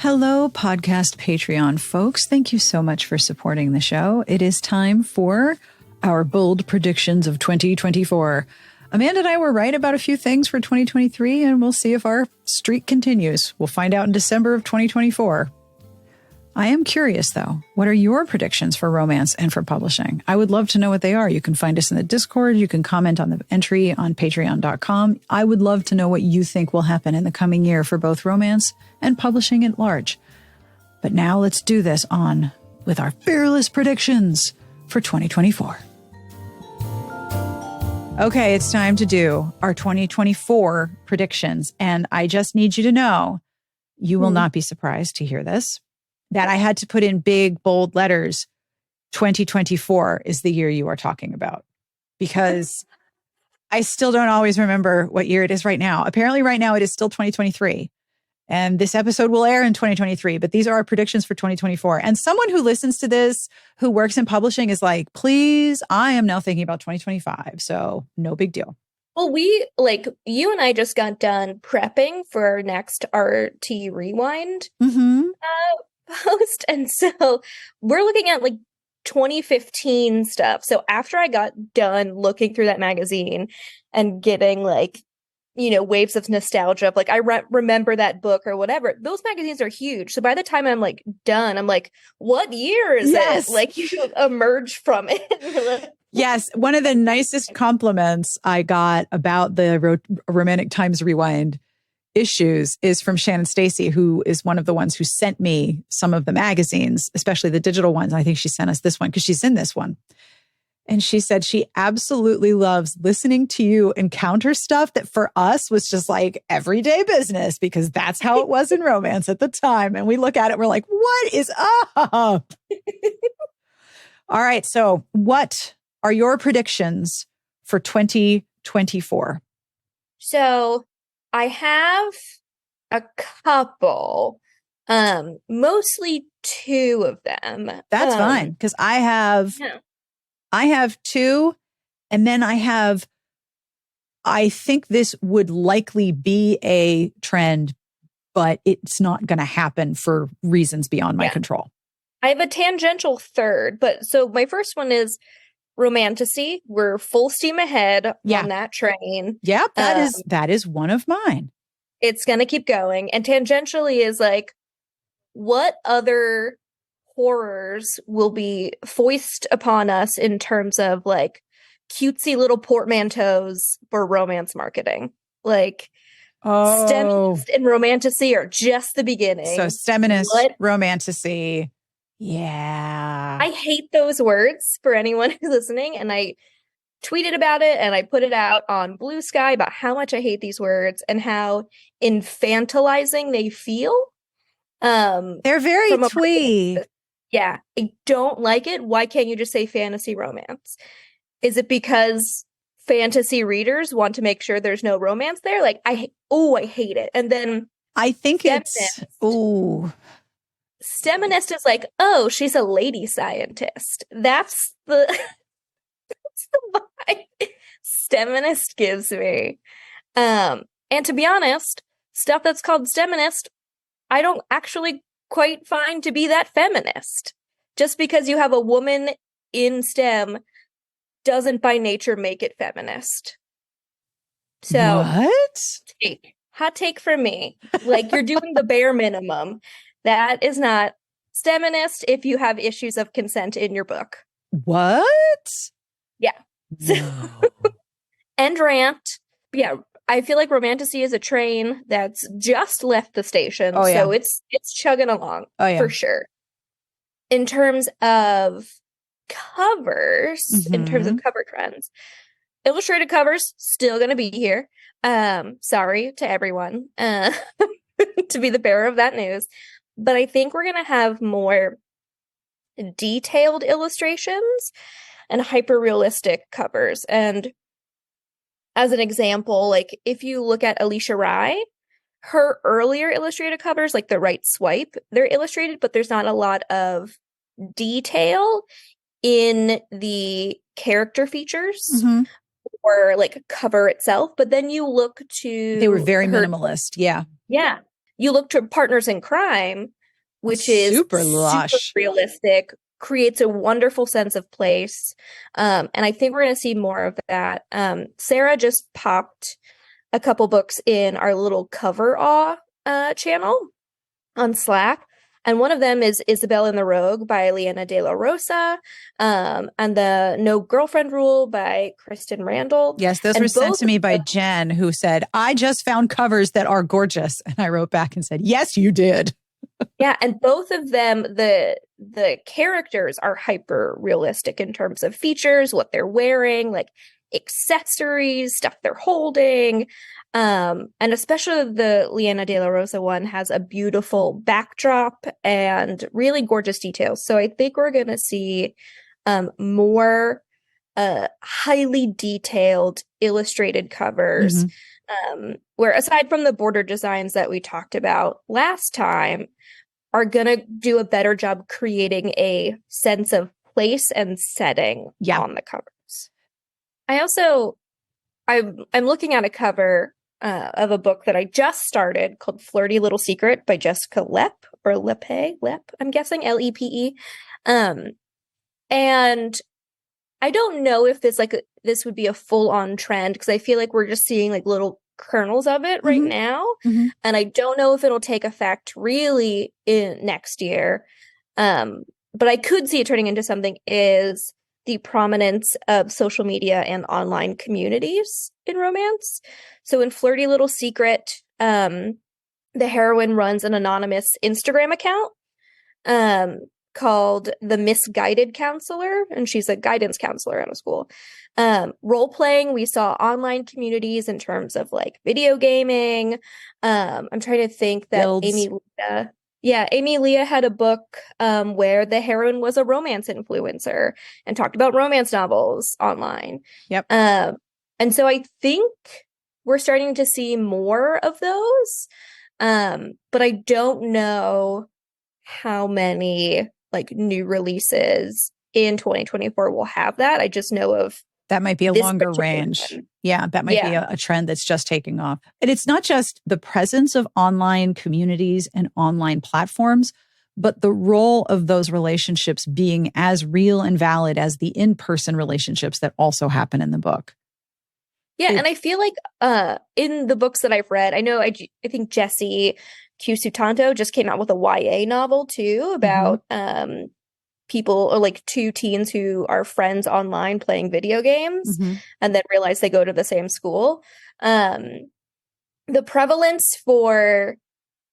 Hello, podcast Patreon folks. Thank you so much for supporting the show. It is time for our bold predictions of 2024. Amanda and I were right about a few things for 2023, and we'll see if our streak continues. We'll find out in December of 2024. I am curious, though. What are your predictions for romance and for publishing? I would love to know what they are. You can find us in the Discord. You can comment on the entry on patreon.com. I would love to know what you think will happen in the coming year for both romance and publishing at large. But now let's do this on with our fearless predictions for 2024. Okay, it's time to do our 2024 predictions. And I just need you to know, you will not be surprised to hear this, that I had to put in big, bold letters, 2024 is the year you are talking about. Because I still don't always remember what year it is right now. Apparently right now it is still 2023. And this episode will air in 2023, but these are our predictions for 2024. And someone who listens to this, who works in publishing is like, please, I am now thinking about 2025. So no big deal. Well, you and I just got done prepping for our next RT Rewind post. And so we're looking at 2015 stuff. So after I got done looking through that magazine and getting waves of nostalgia of I remember that book or whatever. Those magazines are huge. So by the time I'm done, I'm like, what year is it? You emerge from it. Yes. One of the nicest compliments I got about the Romantic Times Rewind issues is from Shannon Stacy, who is one of the ones who sent me some of the magazines, especially the digital ones. I think she sent us this one because she's in this one. And she said she absolutely loves listening to you encounter stuff that for us was just everyday business, because that's how it was in romance at the time. And we look at it, we're like, what is up? All right. So what are your predictions for 2024? So I have a couple, mostly two of them. That's fine. Because I have two, and then I think this would likely be a trend, but it's not going to happen for reasons beyond my control. I have a tangential third, but so my first one is Romantasy. We're full steam ahead on that train. Yeah, that is one of mine. It's going to keep going. And tangentially is what other horrors will be foist upon us in terms of cutesy little portmanteaus for romance marketing. STEMinist and Romantasy are just the beginning. So STEMinist, Romantasy. Yeah. I hate those words for anyone who's listening. And I tweeted about it and I put it out on Blue Sky about how much I hate these words and how infantilizing they feel. They're very twee. Yeah, I don't like it. Why can't you just say fantasy romance? Is it because fantasy readers want to make sure there's no romance there? I hate it. And then I think STEMinist is she's a lady scientist. That's the vibe STEMinist gives me. And to be honest, stuff that's called STEMinist, I don't actually quite find to be that feminist. Just because you have a woman in STEM doesn't by nature make it feminist. So what? Hot take from me. You're doing the bare minimum. That is not STEMinist if you have issues of consent in your book. What? Yeah. No. End rant. But yeah, I feel like Romantasy is a train that's just left the station. So it's chugging along for sure. In terms of covers, in terms of cover trends, illustrated covers still going to be here. Sorry to everyone to be the bearer of that news. But I think we're going to have more detailed illustrations and hyper-realistic covers. And as an example, if you look at Alisha Rai, her earlier illustrated covers, the right swipe, they're illustrated, but there's not a lot of detail in the character features or cover itself. But then you look to... They were very minimalist. Yeah. Yeah. you look to Partners in Crime, which is super lush, super realistic, creates a wonderful sense of place. And I think we're going to see more of that. Sarah just popped a couple books in our little Cover Awe channel on Slack. And one of them is Isabel and the Rogue by Liana de la Rosa, and the No Girlfriend Rule by Christen Randall. Yes, those were sent to me by Jen, who said, I just found covers that are gorgeous. And I wrote back and said, yes, you did. Yeah, and both of them, the characters are hyper realistic in terms of features, what they're wearing, like accessories, stuff they're holding. And especially the Liana de la Rosa one has a beautiful backdrop and really gorgeous details. So I think we're going to see more highly detailed illustrated covers, where aside from the border designs that we talked about last time, are going to do a better job creating a sense of place and setting on the covers. I'm looking at a cover of a book that I just started called Flirty Little Secret by Jessica Lepe, or LepeThe, I'm guessing, Lepe. And I don't know if this would be a full-on trend, because I feel like we're just seeing like little kernels of it right now. And I don't know if it'll take effect really in next year. But I could see it turning into something, is the prominence of social media and online communities in romance. So in Flirty Little Secret, the heroine runs an anonymous Instagram account called The Misguided Counselor, and she's a guidance counselor at a school. Role-playing, we saw online communities in terms of like video gaming. I'm trying to think that Amy Leah had a book where the heroine was a romance influencer and talked about romance novels online. And so I think we're starting to see more of those. But I don't know how many like new releases in 2024 will have that. I just know of that might be a longer range. Yeah, that might be a trend that's just taking off. And it's not just the presence of online communities and online platforms, but the role of those relationships being as real and valid as the in-person relationships that also happen in the book. Yeah, and I feel like in the books that I've read, I think Jessie Q. Sutanto just came out with a YA novel too about people, or like two teens who are friends online playing video games and then realize they go to the same school. The prevalence for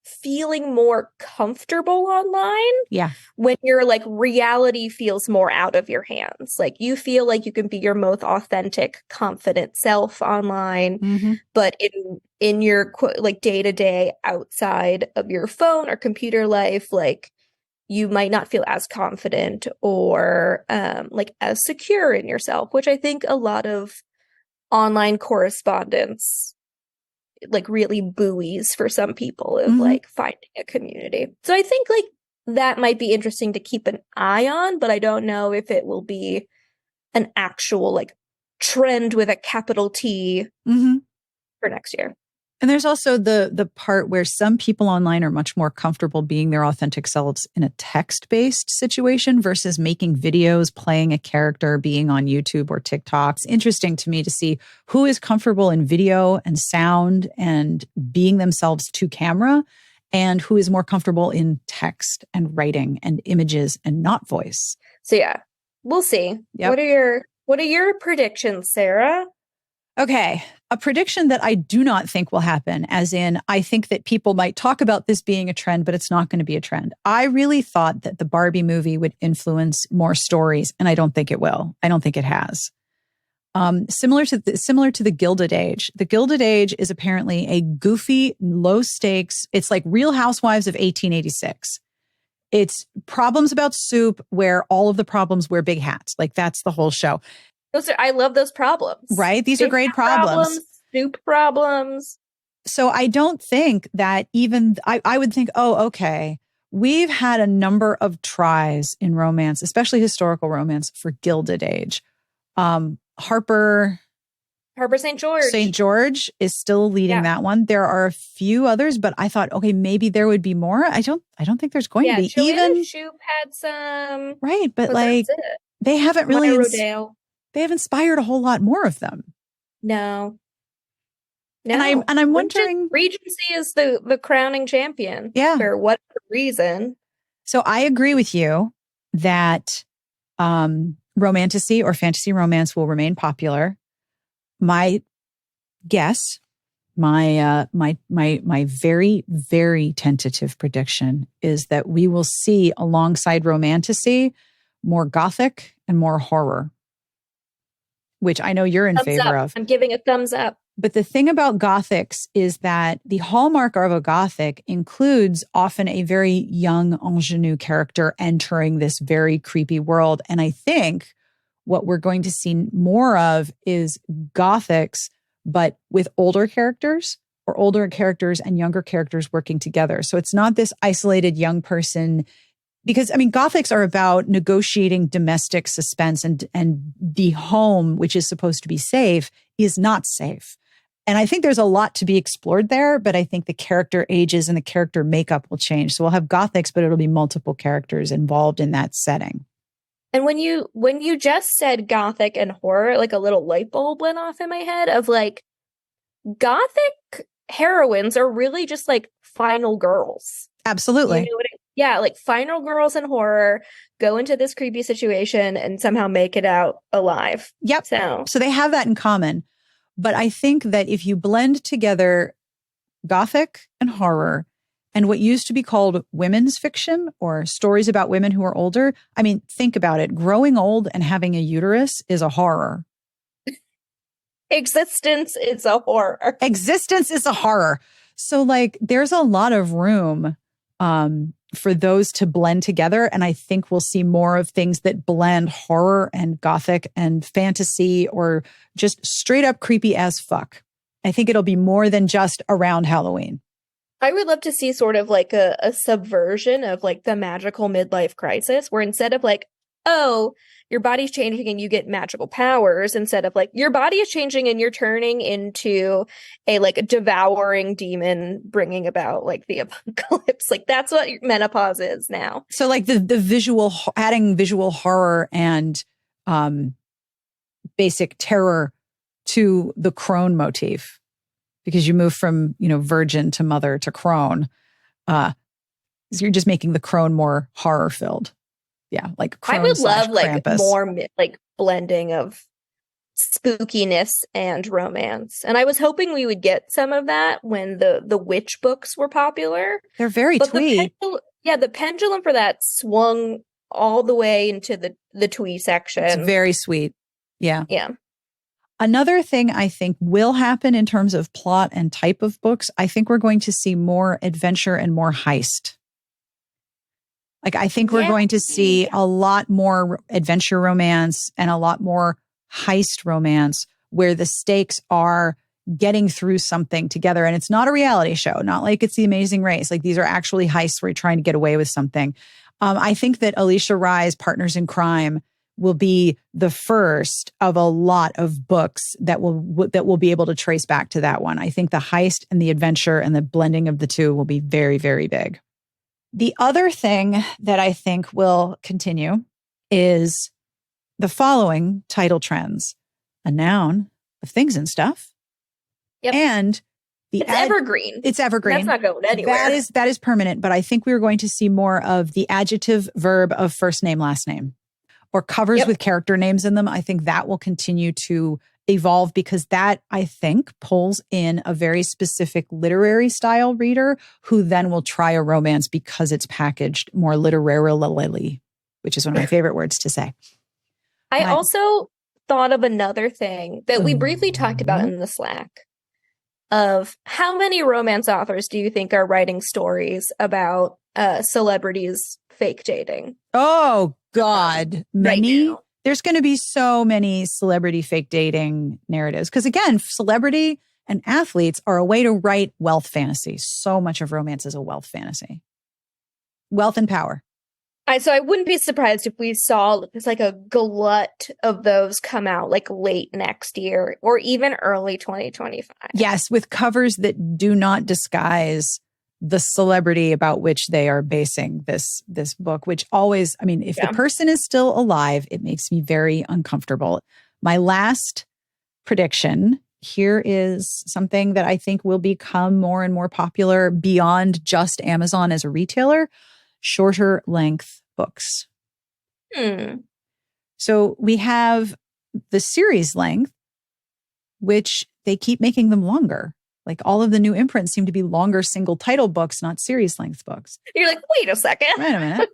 feeling more comfortable online when your like reality feels more out of your hands, like you feel like you can be your most authentic, confident self online, but in your like day-to-day outside of your phone or computer life, like you might not feel as confident or like as secure in yourself, which I think a lot of online correspondence like really buoys for some people of like finding a community. So I think like that might be interesting to keep an eye on, but I don't know if it will be an actual like trend with a capital T for next year. And there's also the part where some people online are much more comfortable being their authentic selves in a text-based situation versus making videos, playing a character, being on YouTube or TikTok. It's interesting to me to see who is comfortable in video and sound and being themselves to camera, and who is more comfortable in text and writing and images and not voice. So yeah, we'll see. What are your predictions, Sarah? Okay, a prediction that I do not think will happen, as in I think that people might talk about this being a trend, but it's not going to be a trend. I really thought that the Barbie movie would influence more stories, and I don't think it will. I don't think it has. Similar to the Gilded Age. The Gilded Age is apparently a goofy, low stakes. It's like Real Housewives of 1886. It's problems about soup where all of the problems wear big hats. Like that's the whole show. I love those problems. Right? These are great problems. Soup problems. So I don't think that even, I would think, oh, okay, we've had a number of tries in romance, especially historical romance, for Gilded Age. Harper Harbor St. George. St. George is still leading that one. There are a few others, but I thought, okay, maybe there would be more. I don't think there's going to be. Even Shoop had some. Right, but like they haven't really they have inspired a whole lot more of them. No. And I'm wondering, Regency is the crowning champion. Yeah. For what reason? So I agree with you that romantasy or fantasy romance will remain popular. My guess, my very, very tentative prediction is that we will see alongside romantasy more gothic and more horror, which I know you're in favor of. I'm giving a thumbs up. But the thing about gothics is that the hallmark of a gothic includes often a very young ingenue character entering this very creepy world. And I think what we're going to see more of is gothics, but with older characters or older characters and younger characters working together. So it's not this isolated young person, because I mean, gothics are about negotiating domestic suspense, and the home, which is supposed to be safe, is not safe. And I think there's a lot to be explored there, but I think the character ages and the character makeup will change. So we'll have gothics, but it'll be multiple characters involved in that setting. And when you just said gothic and horror, like a little light bulb went off in my head of like, gothic heroines are really just like final girls. Absolutely. You know like final girls in horror go into this creepy situation and somehow make it out alive. Yep. So they have that in common. But I think that if you blend together gothic and horror and what used to be called women's fiction or stories about women who are older, I mean, think about it. Growing old and having a uterus is a horror. Existence is a horror. Existence is a horror. So like there's a lot of room for those to blend together. And I think we'll see more of things that blend horror and gothic and fantasy or just straight up creepy as fuck. I think it'll be more than just around Halloween. I would love to see sort of like a subversion of like the magical midlife crisis where instead of like, oh, your body's changing and you get magical powers, instead of like your body is changing and you're turning into a like a devouring demon bringing about like the apocalypse. Like that's what menopause is now. So like the visual, adding visual horror and basic terror to the crone motif, because you move from, virgin to mother to crone. So you're just making the crone more horror filled. Yeah, like crone. I would love like more like blending of spookiness and romance. And I was hoping we would get some of that when the witch books were popular. They're very twee. The pendulum for that swung all the way into the twee section. It's very sweet. Yeah. Yeah. Another thing I think will happen in terms of plot and type of books, I think we're going to see more adventure and more heist. Like, I think we're going to see a lot more adventure romance and a lot more heist romance where the stakes are getting through something together. And it's not a reality show, not like it's The Amazing Race. Like, these are actually heists where you're trying to get away with something. I think that Alisha Rai's Partners in Crime will be the first of a lot of books that will be able to trace back to that one. I think the heist and the adventure and the blending of the two will be very, very big. The other thing that I think will continue is the following title trends: a noun of things and stuff. Yep. And it's evergreen. It's evergreen. That's not going anywhere. That is permanent. But I think we're going to see more of the adjective verb of first name, last name, or covers with character names in them. I think that will continue to evolve because that, I think, pulls in a very specific literary style reader who then will try a romance because it's packaged more literarily, which is one of my favorite words to say. I also thought of another thing that we briefly talked about in the Slack of how many romance authors do you think are writing stories about celebrities fake dating? Oh, God. Many? Right. There's going to be so many celebrity fake dating narratives. Because again, celebrity and athletes are a way to write wealth fantasy. So much of romance is a wealth fantasy. Wealth and power. So I wouldn't be surprised if we saw it's like a glut of those come out like late next year or even early 2025. Yes, with covers that do not disguise the celebrity about which they are basing this book, which always, I mean, if the person is still alive, it makes me very uncomfortable. My last prediction here is something that I think will become more and more popular beyond just Amazon as a retailer: shorter length books. So we have the series length, which they keep making them longer. Like all of the new imprints seem to be longer single title books, not series length books. You're like, wait a second. Wait a minute.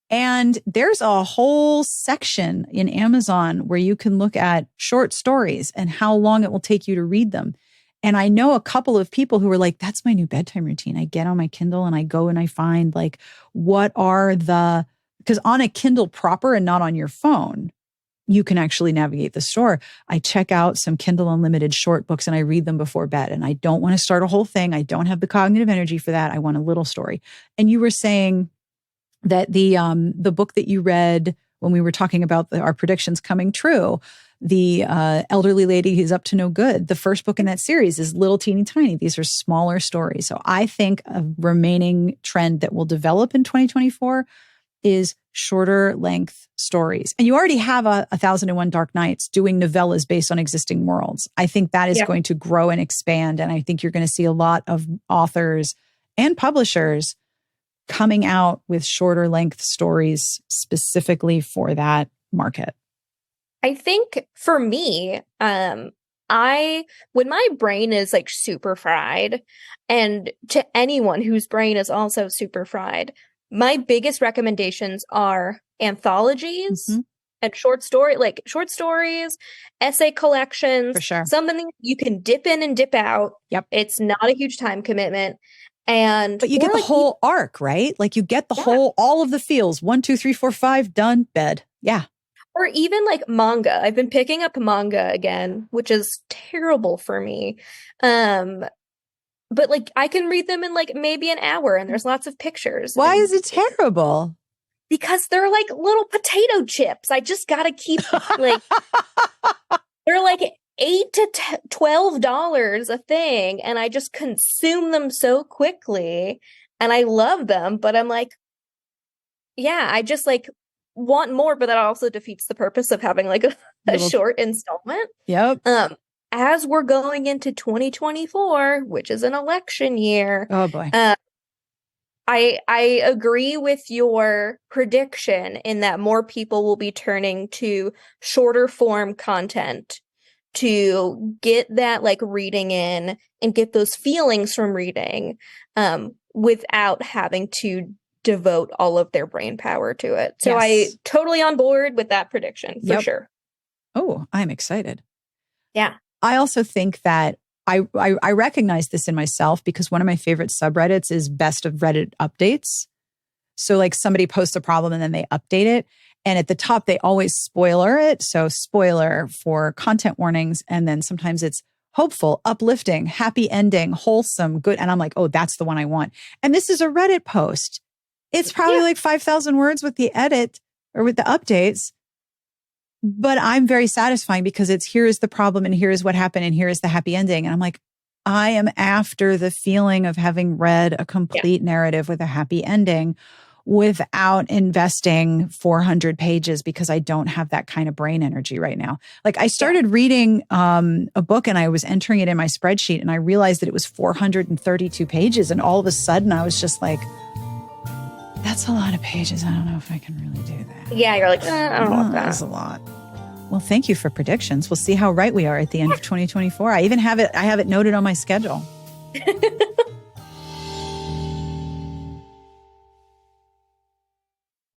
And there's a whole section in Amazon where you can look at short stories and how long it will take you to read them. And I know a couple of people who are like, that's my new bedtime routine. I get on my Kindle and I go and I find like, because on a Kindle proper and not on your phone, you can actually navigate the store. I check out some Kindle Unlimited short books and I read them before bed. And I don't want to start a whole thing. I don't have the cognitive energy for that. I want a little story. And you were saying that the book that you read when we were talking about our predictions coming true, the elderly lady who's up to no good, the first book in that series is little teeny tiny. These are smaller stories. So I think a remaining trend that will develop in 2024 is shorter length stories. And you already have a 1001 Dark Nights doing novellas based on existing worlds. I think that is going to grow and expand. And I think you're going to see a lot of authors and publishers coming out with shorter length stories specifically for that market. I think for me, when my brain is like super fried, and to anyone whose brain is also super fried, my biggest recommendations are anthologies and short stories, essay collections. For sure. Something you can dip in and dip out. Yep. It's not a huge time commitment. But you get the whole arc, right? Like you get the whole, all of the feels, 1, 2, 3, 4, 5, done, bed. Yeah. Or even like manga. I've been picking up manga again, which is terrible for me. But like I can read them in like maybe an hour and there's lots of pictures. Why is it terrible? Because they're like little potato chips. I just got to keep like, they're like $8 to $12 a thing. And I just consume them so quickly and I love them. But I'm like, yeah, I just like want more, but that also defeats the purpose of having like a short installment. Yep. As we're going into 2024, which is an election year. Oh boy. I agree with your prediction in that more people will be turning to shorter form content to get that like reading in and get those feelings from reading without having to devote all of their brain power to it. So yes. I totally on board with that prediction for sure. Oh, I'm excited. Yeah. I also think that I recognize this in myself because one of my favorite subreddits is best of Reddit updates. So like somebody posts a problem and then they update it. And at the top, they always spoiler it. So spoiler for content warnings. And then sometimes it's hopeful, uplifting, happy ending, wholesome, good. And I'm like, oh, that's the one I want. And this is a Reddit post. It's probably like 5,000 words with the edit or with the updates. But I'm very satisfying because it's here is the problem and here is what happened and here is the happy ending. And I'm like, I am after the feeling of having read a complete narrative with a happy ending without investing 400 pages because I don't have that kind of brain energy right now. Like I started reading a book and I was entering it in my spreadsheet and I realized that it was 432 pages. And all of a sudden I was just like, that's a lot of pages. I don't know if I can really do that. Yeah, you're like, I don't want that. That's a lot. Well, thank you for predictions. We'll see how right we are at the end of 2024. I even have it noted on my schedule.